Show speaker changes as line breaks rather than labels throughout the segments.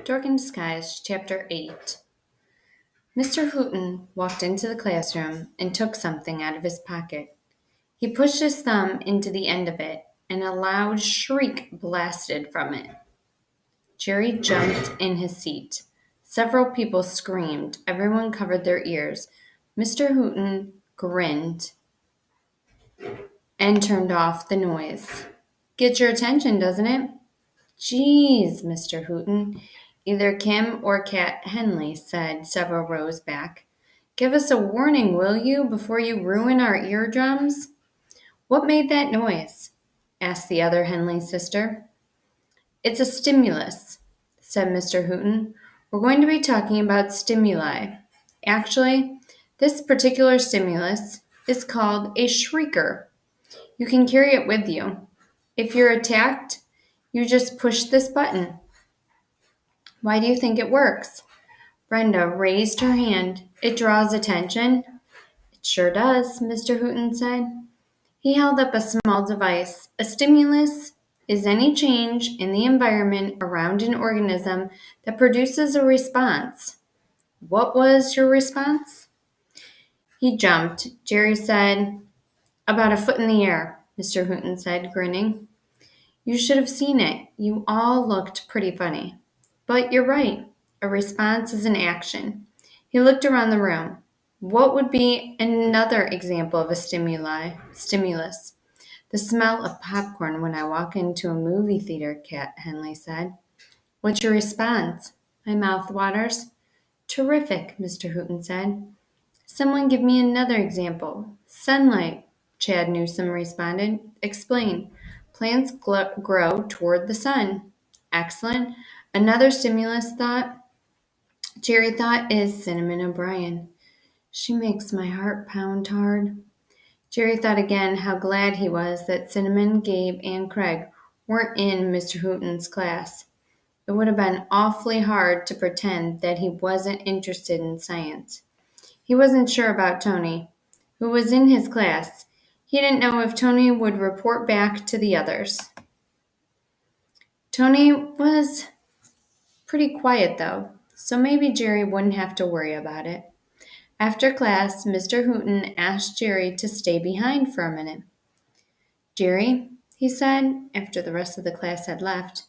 Dork in Disguise, Chapter 8. Mr. Hooton walked into the classroom and took something out of his pocket. He pushed his thumb into the end of it, and a loud shriek blasted from it. Jerry jumped in his seat. Several people screamed. Everyone covered their ears. Mr. Hooton grinned and turned off the noise. Gets your attention, doesn't it? Geez, Mr. Hooton, either Kim or Cat Henley said several rows back. Give us a warning, will you, before you ruin our eardrums? What made that noise? Asked the other Henley sister. It's a stimulus, said Mr. Hooton. We're going to be talking about stimuli. Actually, this particular stimulus is called a shrieker. You can carry it with you. If you're attacked, you just push this button. Why do you think it works? Brenda raised her hand. It draws attention. It sure does, Mr. Hooton said. He held up a small device. A stimulus is any change in the environment around an organism that produces a response. What was your response? He jumped. Jerry said, about a foot in the air, Mr. Hooton said, grinning. You should have seen it. You all looked pretty funny. But you're right. A response is an action. He looked around the room. What would be another example of a stimulus? The smell of popcorn when I walk into a movie theater, Cat Henley said. What's your response? My mouth waters. Terrific, Mr. Hooton said. Someone give me another example. Sunlight, Chad Newsom responded. Explain. Plants grow toward the sun. Excellent. Another stimulus Jerry thought, is Cinnamon O'Brien. She makes my heart pound hard. Jerry thought again how glad he was that Cinnamon, Gabe, and Craig weren't in Mr. Hooton's class. It would have been awfully hard to pretend that he wasn't interested in science. He wasn't sure about Tony, who was in his class. He didn't know if Tony would report back to the others. Tony was pretty quiet, though, so maybe Jerry wouldn't have to worry about it. After class, Mr. Hooton asked Jerry to stay behind for a minute. Jerry, he said, after the rest of the class had left,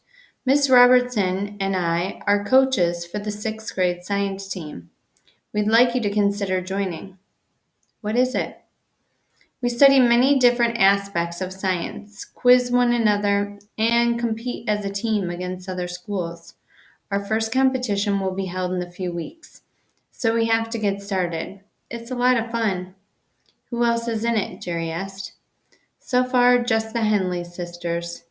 Miss Robertson and I are coaches for the 6th grade science team. We'd like you to consider joining. What is it? We study many different aspects of science, quiz one another, and compete as a team against other schools. Our first competition will be held in a few weeks, so we have to get started. It's a lot of fun. Who else is in it? Jerry asked. So far, just the Henley sisters.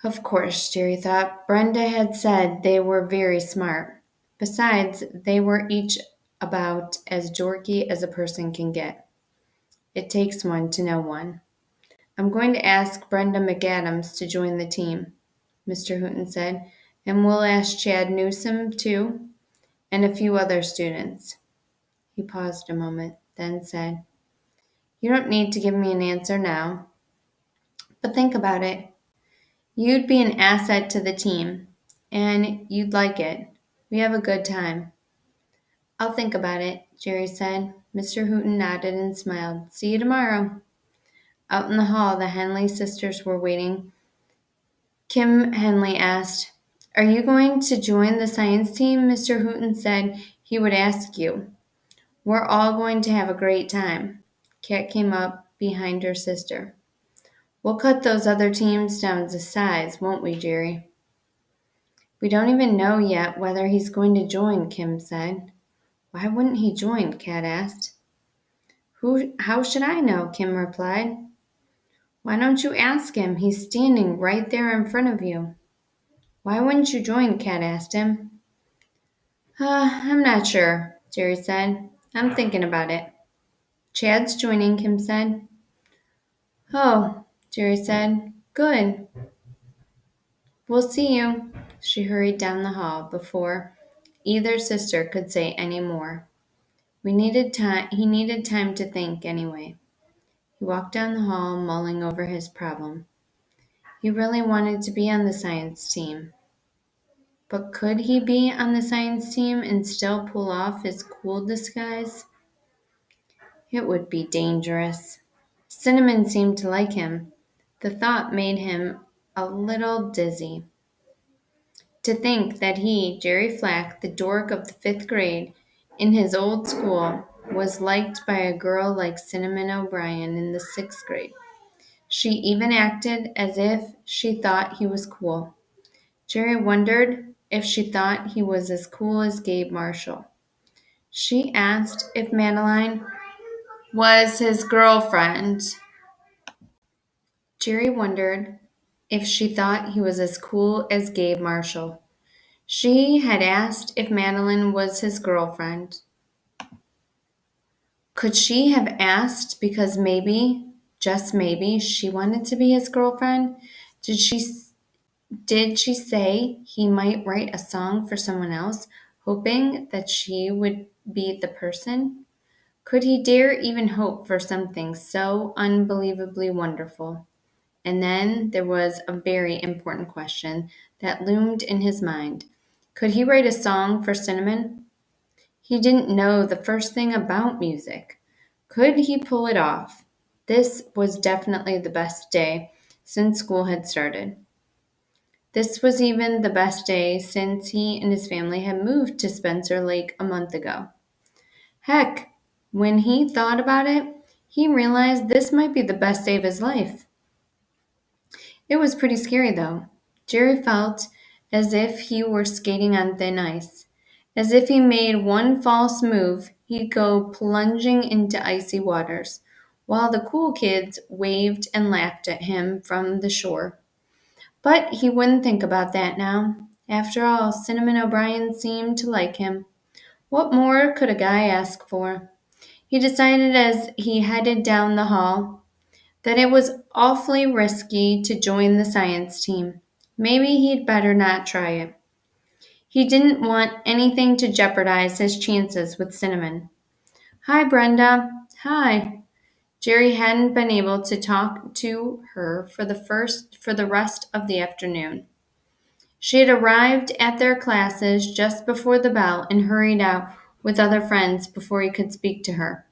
Of course, Jerry thought. Brenda had said they were very smart. Besides, they were each about as dorky as a person can get. It takes one to know one. I'm going to ask Brenda McAdams to join the team, Mr. Hooton said, and we'll ask Chad Newsom, too, and a few other students. He paused a moment, then said, You don't need to give me an answer now, but think about it. You'd be an asset to the team, and you'd like it. We have a good time. I'll think about it, Jerry said. Mr. Hooton nodded and smiled. See you tomorrow. Out in the hall, the Henley sisters were waiting. Kim Henley asked, Are you going to join the science team? Mr. Hooton said he would ask you. We're all going to have a great time. Kat came up behind her sister. We'll cut those other teams down to size, won't we, Jerry? We don't even know yet whether he's going to join, Kim said. Why wouldn't he join? Kat asked. How should I know? Kim replied. Why don't you ask him? He's standing right there in front of you. Why wouldn't you join? Kat asked him. I'm not sure, Jerry said. I'm thinking about it. Chad's joining, Kim said. Oh, Jerry said. Good. We'll see you. She hurried down the hall before either sister could say any more. He needed time to think anyway. He walked down the hall, mulling over his problem. He really wanted to be on the science team, But could he be on the science team and still pull off his cool disguise? It would be dangerous. Cinnamon seemed to like him. The thought made him a little dizzy. To think that he, Jerry Flack, the dork of the fifth grade, in his old school, was liked by a girl like Cinnamon O'Brien in the sixth grade. She even acted as if she thought he was cool. Jerry wondered if she thought he was as cool as Gabe Marshall. She asked if Madeline was his girlfriend. Jerry wondered if she thought he was as cool as Gabe Marshall. She had asked if Madeline was his girlfriend. Could she have asked because maybe, just maybe, she wanted to be his girlfriend? Did she say he might write a song for someone else, hoping that she would be the person? Could he dare even hope for something so unbelievably wonderful? And then there was a very important question that loomed in his mind. Could he write a song for Cinnamon? He didn't know the first thing about music. Could he pull it off? This was definitely the best day since school had started. This was even the best day since he and his family had moved to Spencer Lake a month ago. Heck, when he thought about it, he realized this might be the best day of his life. It was pretty scary, though. Jerry felt as if he were skating on thin ice. As if he made one false move, he'd go plunging into icy waters, while the cool kids waved and laughed at him from the shore. But he wouldn't think about that now. After all, Cinnamon O'Brien seemed to like him. What more could a guy ask for? He decided as he headed down the hall that it was awfully risky to join the science team. Maybe he'd better not try it. He didn't want anything to jeopardize his chances with Cinnamon. Hi, Brenda. Hi. Jerry hadn't been able to talk to her for the rest of the afternoon. She had arrived at their classes just before the bell and hurried out with other friends before he could speak to her.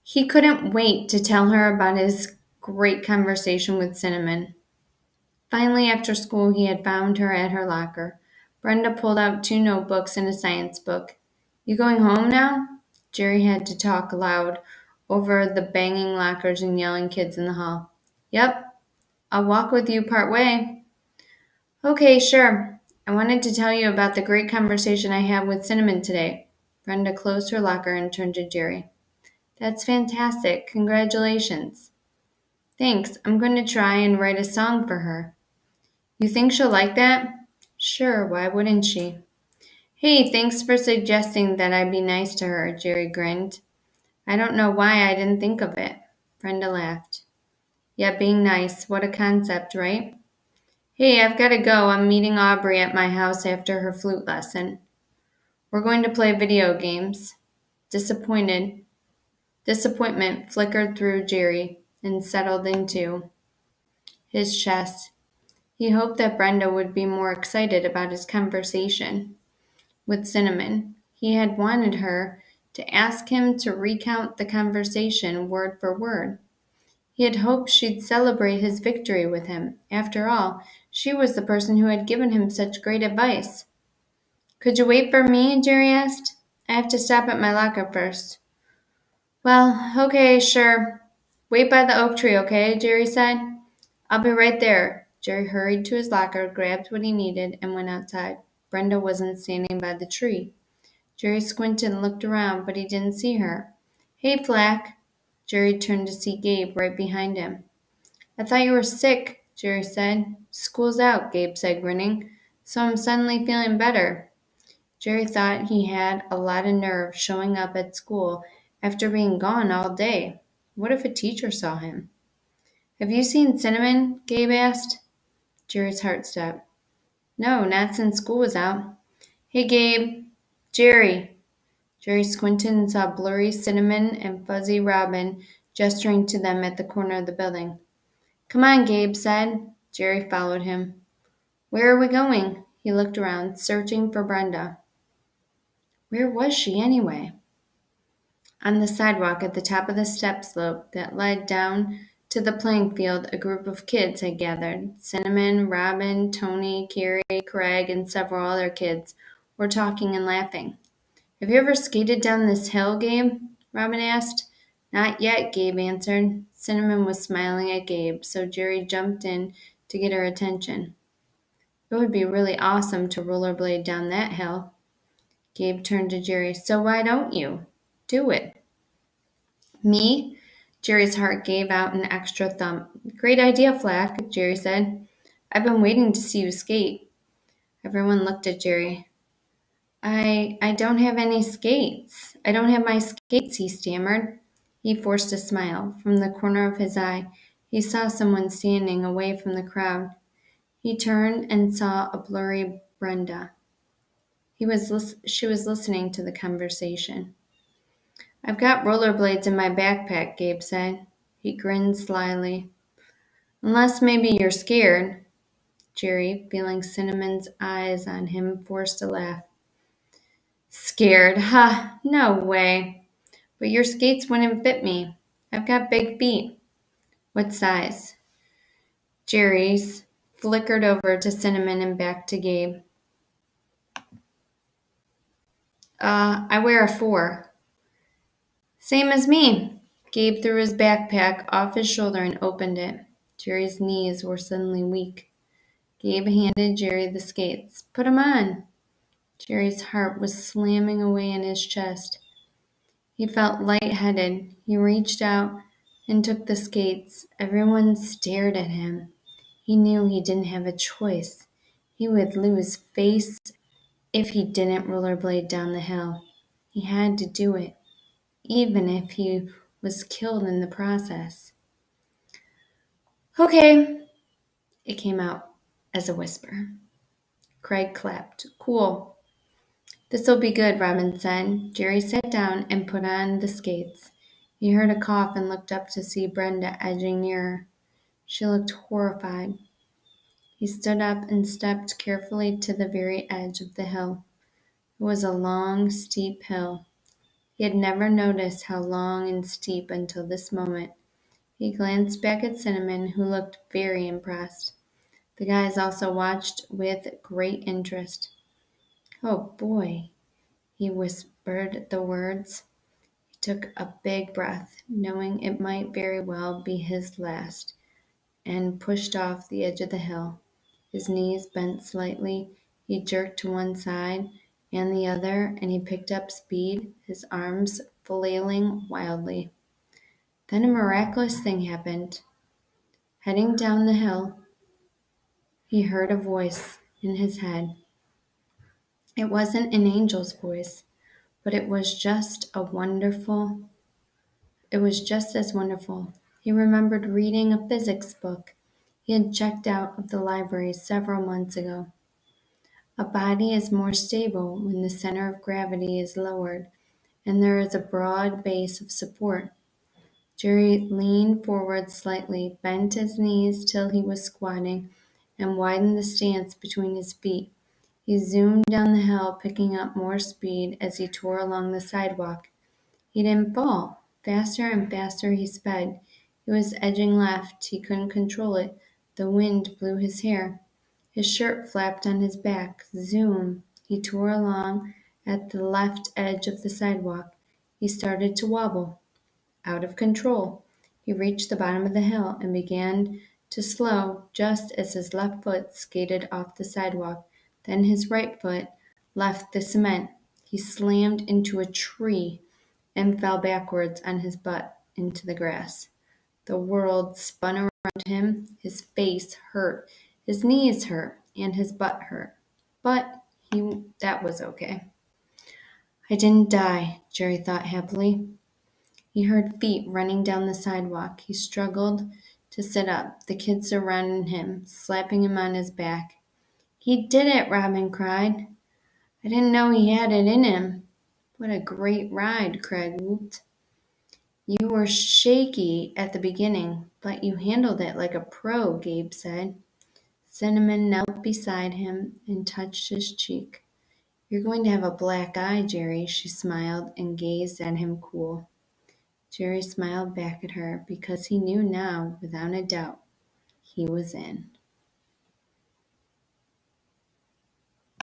He couldn't wait to tell her about his great conversation with Cinnamon. Finally, after school, he had found her at her locker. Brenda pulled out 2 notebooks and a science book. You going home now? Jerry had to talk loud over the banging lockers and yelling kids in the hall. Yep, I'll walk with you part way. Okay, sure. I wanted to tell you about the great conversation I had with Cinnamon today. Brenda closed her locker and turned to Jerry. That's fantastic. Congratulations. Thanks. I'm going to try and write a song for her. You think she'll like that? Sure, why wouldn't she? Hey, thanks for suggesting that I be nice to her, Jerry grinned. I don't know why I didn't think of it. Brenda laughed. Yeah, being nice. What a concept, right? Hey, I've got to go. I'm meeting Aubrey at my house after her flute lesson. We're going to play video games. Disappointment flickered through Jerry and settled into his chest. He hoped that Brenda would be more excited about his conversation with Cinnamon. He had wanted her to ask him to recount the conversation word for word. He had hoped she'd celebrate his victory with him. After all, she was the person who had given him such great advice. Could you wait for me? Jerry asked. I have to stop at my locker first. Well, okay, sure. Wait by the oak tree, okay? Jerry said. I'll be right there. Jerry hurried to his locker, grabbed what he needed, and went outside. Brenda wasn't standing by the tree. Jerry squinted and looked around, but he didn't see her. Hey, Flack. Jerry turned to see Gabe right behind him. I thought you were sick, Jerry said. School's out, Gabe said, grinning. So I'm suddenly feeling better. Jerry thought he had a lot of nerve showing up at school after being gone all day. What if a teacher saw him? Have you seen Cinnamon? Gabe asked. Jerry's heart stopped. No, not since school was out. Hey, Gabe. Jerry. Jerry squinted and saw blurry Cinnamon and fuzzy Robin gesturing to them at the corner of the building. Come on, Gabe said. Jerry followed him. Where are we going? He looked around, searching for Brenda. Where was she anyway? On the sidewalk at the top of the step slope that led down to the playing field, a group of kids had gathered. Cinnamon, Robin, Tony, Carrie, Craig, and several other kids were talking and laughing. Have you ever skated down this hill, Gabe? Robin asked. Not yet, Gabe answered. Cinnamon was smiling at Gabe, so Jerry jumped in to get her attention. It would be really awesome to rollerblade down that hill. Gabe turned to Jerry. So why don't you? Do it. Me? Jerry's heart gave out an extra thump. Great idea, Flack, Jerry said. I've been waiting to see you skate. Everyone looked at Jerry. I don't have any skates. I don't have my skates, he stammered. He forced a smile. From the corner of his eye, he saw someone standing away from the crowd. He turned and saw a blurry Brenda. She was listening to the conversation. I've got rollerblades in my backpack, Gabe said. He grinned slyly. Unless maybe you're scared. Jerry, feeling Cinnamon's eyes on him, forced a laugh. Scared? Ha! No way. But your skates wouldn't fit me. I've got big feet. What size? Jerry's flickered over to Cinnamon and back to Gabe. I wear a 4. Same as me. Gabe threw his backpack off his shoulder and opened it. Jerry's knees were suddenly weak. Gabe handed Jerry the skates. Put 'em on. Jerry's heart was slamming away in his chest. He felt lightheaded. He reached out and took the skates. Everyone stared at him. He knew he didn't have a choice. He would lose face if he didn't rollerblade down the hill. He had to do it, even if he was killed in the process. Okay, it came out as a whisper. Craig clapped. Cool. This'll be good, Robin said. Jerry sat down and put on the skates. He heard a cough and looked up to see Brenda edging nearer. She looked horrified. He stood up and stepped carefully to the very edge of the hill. It was a long, steep hill. He had never noticed how long and steep until this moment. He glanced back at Cinnamon, who looked very impressed. The guys also watched with great interest. Oh boy, he whispered the words. He took a big breath, knowing it might very well be his last, and pushed off the edge of the hill. His knees bent slightly. He jerked to one side and the other, and he picked up speed, his arms flailing wildly. Then a miraculous thing happened. Heading down the hill, he heard a voice in his head. It wasn't an angel's voice, but it was just as wonderful. He remembered reading a physics book he had checked out of the library several months ago. A body is more stable when the center of gravity is lowered and there is a broad base of support. Jerry leaned forward slightly, bent his knees till he was squatting, and widened the stance between his feet. He zoomed down the hill, picking up more speed as he tore along the sidewalk. He didn't fall. Faster and faster he sped. He was edging left. He couldn't control it. The wind blew his hair. His shirt flapped on his back. Zoom! He tore along at the left edge of the sidewalk. He started to wobble. Out of control. He reached the bottom of the hill and began to slow just as his left foot skated off the sidewalk. Then his right foot left the cement. He slammed into a tree and fell backwards on his butt into the grass. The world spun around him. His face hurt, his knees hurt, and his butt hurt. But that was okay. I didn't die, Jerry thought happily. He heard feet running down the sidewalk. He struggled to sit up. The kids surrounded him, slapping him on his back. He did it, Robin cried. I didn't know he had it in him. What a great ride, Craig whooped. You were shaky at the beginning, but you handled it like a pro, Gabe said. Cinnamon knelt beside him and touched his cheek. "You're going to have a black eye, Jerry," she smiled and gazed at him cool. Jerry smiled back at her because he knew now, without a doubt, he was in.